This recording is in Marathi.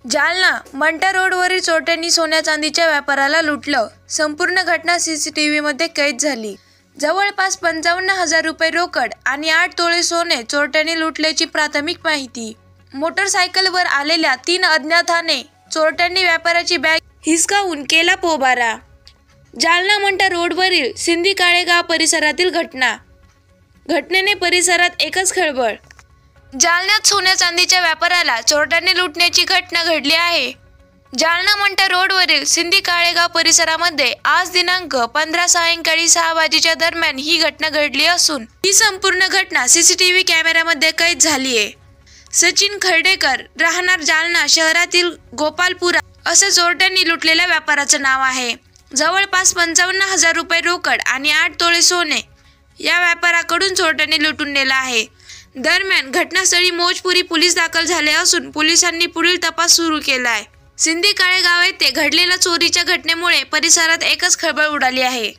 जालना मंठा रोडवरील चोरट्यांनी सोन्या चांदीच्या व्यापाराला लुटलं. संपूर्ण घटना सीसीटीव्हीमध्ये कैद झाली. जवळपास 55,000 रुपये रोकड आणि 8 तोळे सोने चोरट्यांनी लुटल्याची प्राथमिक माहिती. मोटरसायकलवर आलेल्या 3 अज्ञाताने चोरट्यांनी व्यापाराची बॅग हिसकावून केला पोबारा. जालना मंठा रोडवरील सिंधी काळेगाव परिसरातील घटना. घटनेने परिसरात एकच खळबळ. जालन्यात सोन्या चांदीच्या व्यापाराला चोरट्यांनी लुटण्याची घटना घडली आहे. जालना मंठा रोडवरील सिंधी काळेगाव परिसरामध्ये आज दिनांक 15 सायंकाळी 6 वाजेच्या दरम्यान ही घटना घडली असून ही संपूर्ण घटना सीसीटीव्ही कॅमेऱ्यामध्ये कैद झाली आहे. सचिन खर्डेकर राहणार जालना शहरातील गोपालपुरा असं चोरट्यांनी लुटलेल्या व्यापाराचं नाव आहे. जवळपास 55,000 रुपये रोकड आणि 8 तोळे सोने या व्यापाराकडून चोरट्यांनी लुटून नेलं आहे. दरम्यान घटनास्थळी मौजपुरी पोलीस दाखल झाले असून पोलिसांनी पुढील तपास सुरू केला आहे. सिंधी काळेगाव येथे घडलेल्या चोरीच्या घटनेमुळे परिसरात एकच खळबळ उडाली आहे.